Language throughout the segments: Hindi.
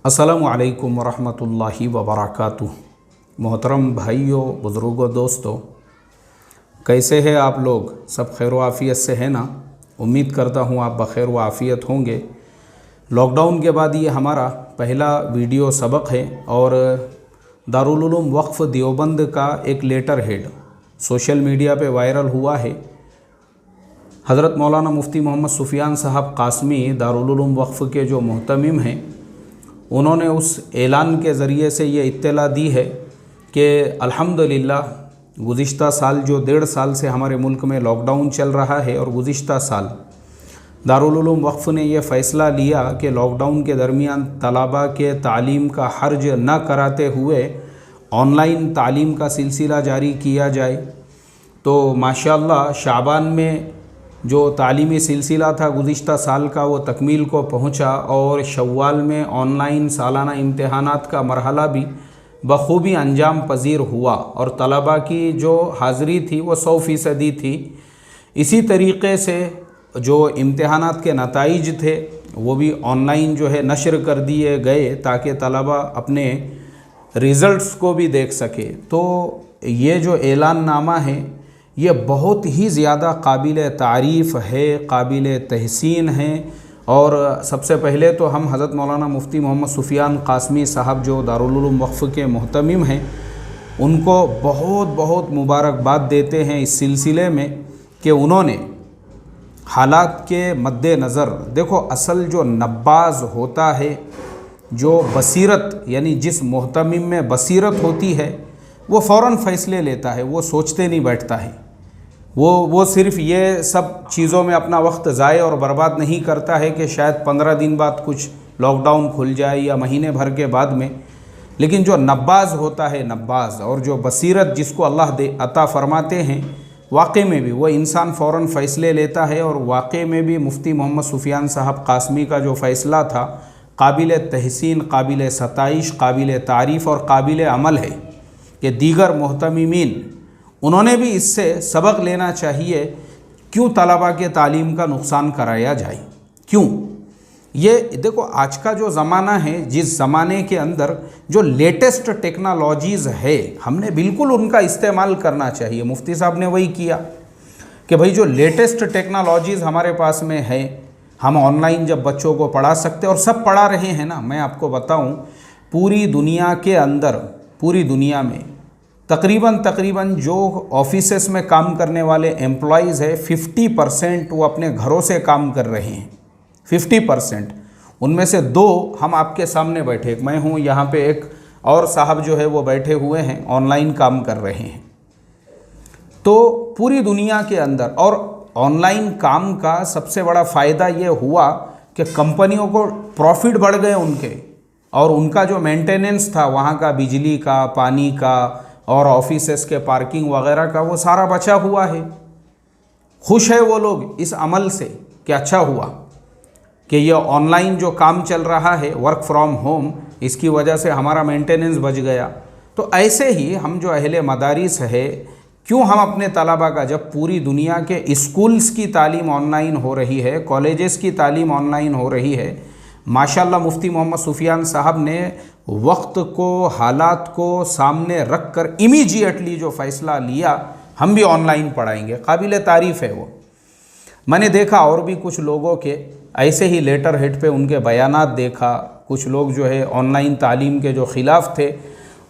अस्सलामु अलैकुम वरहमतुल्लाहि वबरकातुह। मोहतरम भाइयों, बुज़ुर्गों, दोस्तों, कैसे हैं आप लोग? सब खैर व आफ़ियत से है ना? उम्मीद करता हूँ आप बखैर व आफ़ियत होंगे। लॉकडाउन के बाद ये हमारा पहला वीडियो सबक है और दारुल उलूम वक्फ़ देवबंद का एक लेटर हेड सोशल मीडिया पे वायरल हुआ है। हज़रत मौलाना मुफ्ती मोहम्मद सुफियान साहब कासमी दारुल उलूम वक्फ़ के जो मुहतमिम हैं, उन्होंने उस ऐलान के ज़रिए से ये इत्तला दी है कि अल्हम्दुलिल्लाह गुज़िश्ता साल जो 1.5 साल से हमारे मुल्क में लॉकडाउन चल रहा है और गुज़िश्ता साल दारुल उलूम वक्फ़ ने यह फ़ैसला लिया कि लॉकडाउन के दरमियान तलबा के तालीम का हर्ज न कराते हुए ऑनलाइन तालीम का सिलसिला जारी किया जाए। तो माशाअल्लाह शाबान में जो तालीमी सिलसिला था गुज़िश्ता साल का वो तकमील को पहुंचा और शव्वाल में ऑनलाइन सालाना इम्तिहानात का मरहला भी बखूबी अंजाम पजीर हुआ और तलबा की जो हाज़री थी वो 100% थी। इसी तरीक़े से जो इम्तिहानात के नताइज थे वो भी ऑनलाइन जो है नशर कर दिए गए ताकि तलबा अपने रिज़ल्ट्स को भी देख सके। तो ये जो ऐलाननामा है ये बहुत ही ज़्यादा काबिल तारीफ़ है, काबिल तहसीन है। और सबसे पहले तो हम हज़रत मौलाना मुफ्ती मोहम्मद सुफियान कासमी साहब जो दारुल उलूम वक्फ़ के मुहतमिम हैं, उनको बहुत बहुत मुबारकबाद देते हैं इस सिलसिले में कि उन्होंने हालात के मद्देनज़र, देखो असल जो नब्बाज़ होता है, जो बसीरत यानी जिस मुहतमिम में बसीरत होती है वो फ़ौरन फ़ैसले लेता है, वो सोचते नहीं बैठता है। वो सिर्फ़ ये सब चीज़ों में अपना वक्त ज़ाय और बर्बाद नहीं करता है कि शायद 15 दिन बाद कुछ लॉकडाउन खुल जाए या महीने भर के बाद में। लेकिन जो नब्बाज़ होता है, नब्बाज़ और जो बसीरत जिसको अल्लाह दे अता फ़रमाते हैं, वाक़ई में भी वो इंसान फ़ौरन फ़ैसले लेता है। और वाक़ई में भी मुफ्ती मोहम्मद सुफियान साहब कासमी का जो फ़ैसला था काबिल तहसीन, काबिल सताइश, काबिल तारीफ़ और काबिल अमल है कि दीगर मुहतमिमीन उन्होंने भी इससे सबक लेना चाहिए। क्यों तलबा के तालीम का नुकसान कराया जाए? क्यों? ये देखो आज का जो ज़माना है, जिस ज़माने के अंदर जो लेटेस्ट टेक्नोलॉजीज़ है, हमने बिल्कुल उनका इस्तेमाल करना चाहिए। मुफ्ती साहब ने वही किया कि भाई जो लेटेस्ट टेक्नोलॉजीज़ हमारे पास में है, हम ऑनलाइन जब बच्चों को पढ़ा सकते और सब पढ़ा रहे हैं ना। मैं आपको बताऊं, पूरी दुनिया के अंदर, पूरी दुनिया में तकरीबन जो ऑफिसेस में काम करने वाले एम्प्लॉयज़ है 50% वो अपने घरों से काम कर रहे हैं। 50%। उनमें से 2 हम आपके सामने बैठे, एक मैं हूँ यहाँ पे, एक और साहब जो है वो बैठे हुए हैं, ऑनलाइन काम कर रहे हैं। तो पूरी दुनिया के अंदर और ऑनलाइन काम का सबसे बड़ा फ़ायदा ये हुआ कि कंपनियों को प्रॉफिट बढ़ गए उनके, और उनका जो मेंटेनेंस था वहाँ का, बिजली का, पानी का और ऑफिसेस के पार्किंग वगैरह का, वो सारा बचा हुआ है। खुश है वो लोग इस अमल से कि अच्छा हुआ कि ये ऑनलाइन जो काम चल रहा है, वर्क फ्रॉम होम, इसकी वजह से हमारा मेंटेनेंस बच गया। तो ऐसे ही हम जो अहले मदारिस है, क्यों हम अपने तलबा का, जब पूरी दुनिया के स्कूल्स की तालीम ऑनलाइन हो रही है, कॉलेजेस की तालीम ऑनलाइन हो रही है, माशाल्लाह मुफ्ती मोहम्मद सुफियान साहब ने वक्त को, हालात को सामने रख कर इमीडिएटली जो फ़ैसला लिया, हम भी ऑनलाइन पढ़ाएंगे, काबिल तारीफ़ है वो। मैंने देखा और भी कुछ लोगों के ऐसे ही लेटर हेड पे उनके बयानात देखा। कुछ लोग जो है ऑनलाइन तालीम के जो ख़िलाफ़ थे,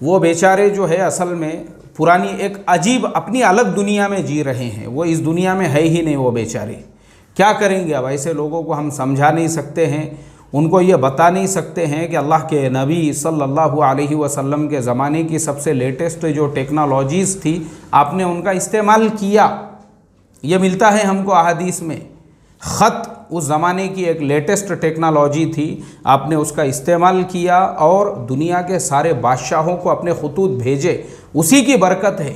वो बेचारे जो है असल में पुरानी एक अजीब अपनी अलग दुनिया में जी रहे हैं। वो इस दुनिया में है ही नहीं वो बेचारे। क्या करेंगे अब? ऐसे लोगों को हम समझा नहीं सकते हैं, उनको ये बता नहीं सकते हैं कि अल्लाह के नबी सल्लल्लाहु अलैहि वसल्लम के ज़माने की सबसे लेटेस्ट जो टेक्नोलॉजीज़ थी, आपने उनका इस्तेमाल किया। ये मिलता है हमको अहादीस में। ख़त उस ज़माने की एक लेटेस्ट टेक्नोलॉजी थी, आपने उसका इस्तेमाल किया और दुनिया के सारे बादशाहों को अपने खतूत भेजे। उसी की बरकत है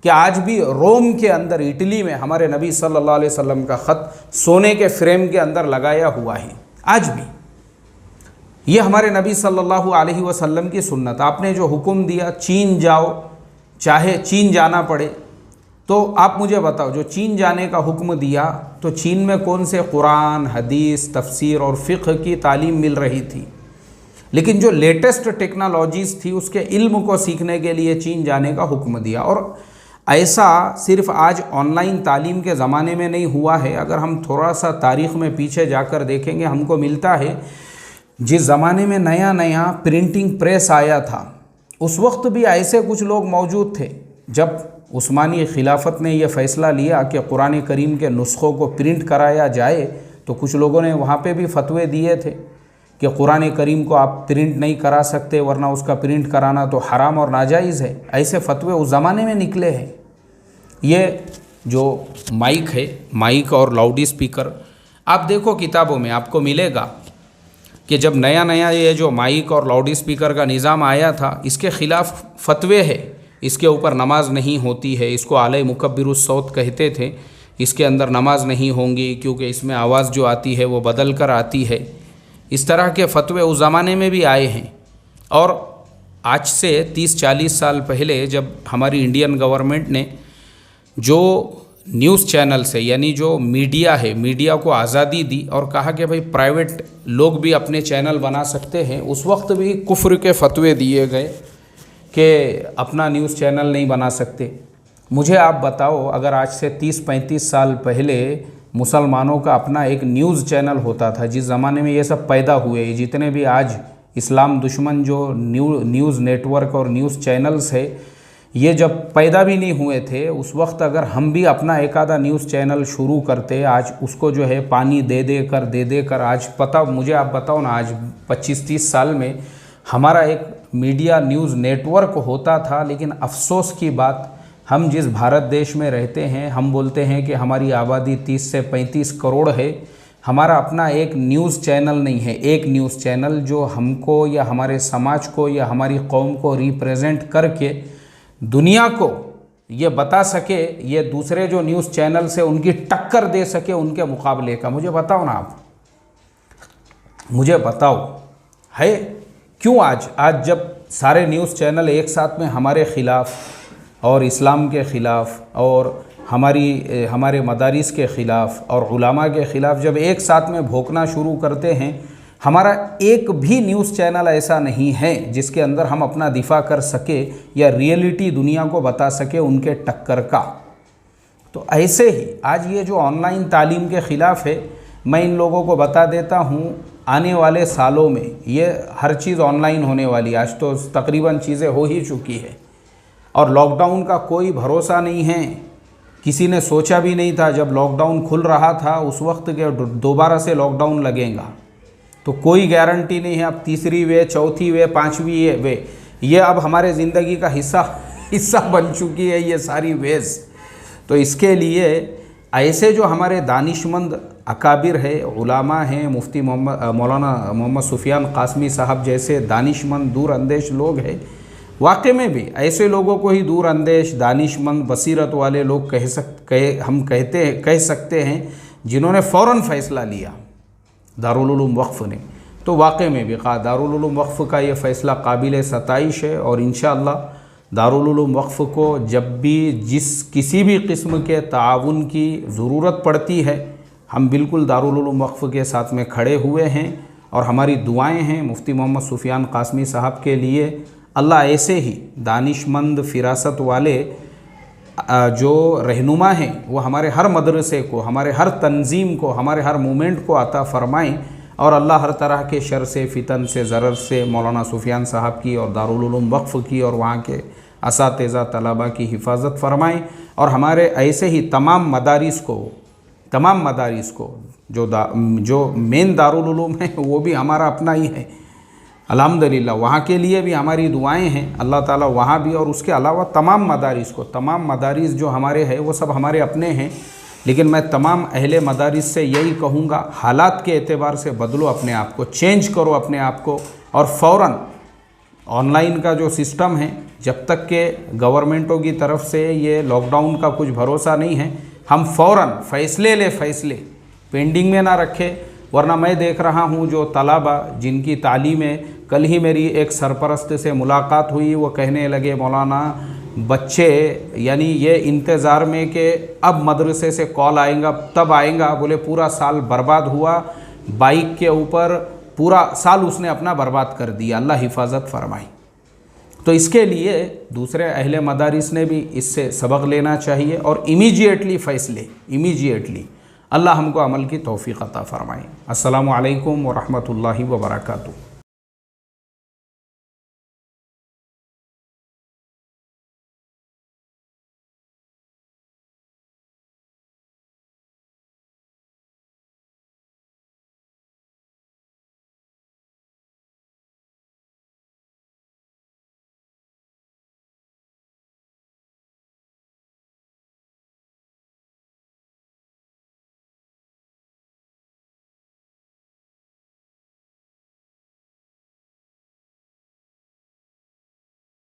कि आज भी रोम के अंदर, इटली में, हमारे नबी सल्लल्लाहु अलैहि वसल्लम का ख़त सोने के फ्रेम के अंदर लगाया हुआ है। आज भी ये हमारे नबी सल्लल्लाहु अलैहि वसल्लम की सुन्नत। आपने जो हुक्म दिया, चीन जाओ, चाहे चीन जाना पड़े, तो आप मुझे बताओ, जो चीन जाने का हुक्म दिया तो चीन में कौन से कुरान, हदीस, तफसीर और फ़िक़्ह की तालीम मिल रही थी? लेकिन जो लेटेस्ट टेक्नोलॉजीज़ थी उसके इल्म को सीखने के लिए चीन जाने का हुक्म दिया। और ऐसा सिर्फ आज ऑनलाइन तालीम के ज़माने में नहीं हुआ है। अगर हम थोड़ा सा तारीख़ में पीछे जाकर देखेंगे, हमको मिलता है जिस ज़माने में नया नया प्रिंटिंग प्रेस आया था उस वक्त भी ऐसे कुछ लोग मौजूद थे। जब उस्मानी खिलाफत ने यह फ़ैसला लिया कि कुरान करीम के नुस्ख़ों को प्रिंट कराया जाए, तो कुछ लोगों ने वहाँ पे भी फतवे दिए थे कि कुरान करीम को आप प्रिंट नहीं करा सकते, वरना उसका प्रिंट कराना तो हराम और नाजायज़ है। ऐसे फतवे उस ज़माने में निकले हैं। ये जो माइक है, माइक और लाउड स्पीकर, आप देखो किताबों में आपको मिलेगा कि जब नया नया ये जो माइक और लाउड स्पीकर का निज़ाम आया था, इसके ख़िलाफ़ फतवे है। इसके ऊपर नमाज नहीं होती है, इसको आले मुकब्बिरुस सौत कहते थे। इसके अंदर नमाज नहीं होंगी क्योंकि इसमें आवाज़ जो आती है वो बदल कर आती है। इस तरह के फतवे उस ज़माने में भी आए हैं। और आज से 30-40 साल पहले जब हमारी इंडियन गवर्नमेंट ने जो न्यूज़ चैनल से, यानी जो मीडिया है, मीडिया को आज़ादी दी और कहा कि भाई प्राइवेट लोग भी अपने चैनल बना सकते हैं, उस वक्त भी कुफ्र के फतवे दिए गए कि अपना न्यूज़ चैनल नहीं बना सकते। मुझे आप बताओ, अगर आज से 30-35 साल पहले मुसलमानों का अपना एक न्यूज़ चैनल होता था, जिस ज़माने में ये सब पैदा हुए, जितने भी आज इस्लाम दुश्मन जो न्यूज़ नेटवर्क और न्यूज़ चैनल्स है, ये जब पैदा भी नहीं हुए थे, उस वक्त अगर हम भी अपना एक आधा न्यूज़ चैनल शुरू करते, आज उसको जो है पानी दे दे कर आज पता, मुझे आप बताओ ना, आज 25-30 साल में हमारा एक मीडिया न्यूज़ नेटवर्क होता था। लेकिन अफसोस की बात, हम जिस भारत देश में रहते हैं, हम बोलते हैं कि हमारी आबादी 30 से 35 करोड़ है, हमारा अपना एक न्यूज़ चैनल नहीं है। एक न्यूज़ चैनल जो हमको या हमारे समाज को या हमारी कौम को रिप्रेजेंट करके दुनिया को ये बता सके, ये दूसरे जो न्यूज़ चैनल से उनकी टक्कर दे सके उनके मुकाबले का। मुझे बताओ ना, आप मुझे बताओ है क्यों आज जब सारे न्यूज़ चैनल एक साथ में हमारे ख़िलाफ़ और इस्लाम के ख़िलाफ़ और हमारे मदारिस के ख़िलाफ़ और उलमा के ख़िलाफ़ जब एक साथ में भोंकना शुरू करते हैं, हमारा एक भी न्यूज़ चैनल ऐसा नहीं है जिसके अंदर हम अपना दिफा कर सके या रियलिटी दुनिया को बता सके उनके टक्कर का। तो ऐसे ही आज ये जो ऑनलाइन तालीम के ख़िलाफ़ है, मैं इन लोगों को बता देता हूँ, आने वाले सालों में ये हर चीज़ ऑनलाइन होने वाली। आज तो तकरीबन चीज़ें हो ही चुकी है और लॉकडाउन का कोई भरोसा नहीं है। किसी ने सोचा भी नहीं था जब लॉकडाउन खुल रहा था उस वक्त के दोबारा से लॉकडाउन लगेगा, तो कोई गारंटी नहीं है। अब तीसरी वे, चौथी वे, पांचवी वे, ये अब हमारे ज़िंदगी का हिस्सा बन चुकी है ये सारी वेज। तो इसके लिए ऐसे जो हमारे दानिशमंद अकाबिर है, उलामा हैं, मुफ्ती मौलाना मोहम्मद सुफियान कासमी साहब जैसे दानिशमंद दूर अंदेश लोग हैं, वाकई में भी ऐसे लोगों को ही दूर अंदेश, दानिशमंद, बसीरत वाले लोग कह सकते हैं, जिन्होंने फ़ौरन फ़ैसला लिया दारुल उलूम वक्फ़ ने। तो वाकई में भी दारुल उलूम वक्फ़ का ये फ़ैसला काबिल सताइश है और इंशाअल्लाह दारुल उलूम वक्फ़ को जब भी किसी भी किस्म के ताउन की ज़रूरत पड़ती है, हम बिल्कुल दारुल उलूम वक्फ़ के साथ में खड़े हुए हैं और हमारी दुआएं हैं मुफ्ती मोहम्मद सुफियान कासमी साहब के लिए। अल्लाह ऐसे ही दानिशमंद फ़िरासत वाले जो रहनुमा हैं वो हमारे हर मदरसे को, हमारे हर तंजीम को, हमारे हर मूवमेंट को अता फ़रमाएँ और अल्लाह हर तरह के शर से, फितन से, ज़रर से मौलाना सुफियान साहब की और दारुल उलूम वक्फ़ की और वहाँ के असातिज़ा तलबा की हिफाजत फ़रमाएँ और हमारे ऐसे ही तमाम मदारिस को जो मेन दारुल उलूम है वो भी हमारा अपना ही है अल्हम्दुलिल्लाह, वहाँ के लिए भी हमारी दुआएं हैं। अल्लाह ताला वहाँ भी और उसके अलावा तमाम मदारिस जो हमारे हैं वो सब हमारे अपने हैं। लेकिन मैं तमाम अहले मदारिस से यही कहूँगा, हालात के एतबार से बदलो अपने आप को, चेंज करो अपने आप को और फ़ौरन ऑनलाइन का जो सिस्टम है, जब तक के गवर्नमेंटों की तरफ से ये लॉकडाउन का कुछ भरोसा नहीं है, हम फ़ौरन फ़ैसले पेंडिंग में ना रखें। वरना मैं देख रहा हूँ जो तलबा जिनकी तालीमें, कल ही मेरी एक सरपरस्त से मुलाकात हुई, वो कहने लगे मौलाना बच्चे यानी ये इंतज़ार में कि अब मदरसे से कॉल आएगा तब आएगा, बोले पूरा साल बर्बाद हुआ, बाइक के ऊपर पूरा साल उसने अपना बर्बाद कर दिया, अल्लाह हिफाजत फरमाए। तो इसके लिए दूसरे अहले मदारिस ने भी इससे सबक लेना चाहिए और इमीडिएटली फ़ैसले, इमीडिएटली। अल्लाह हमको अमल की तौफ़ीक़ अता फ़रमाए। अस्सलामु अलैकुम व रहमतुल्लाहि व बरकातुहू।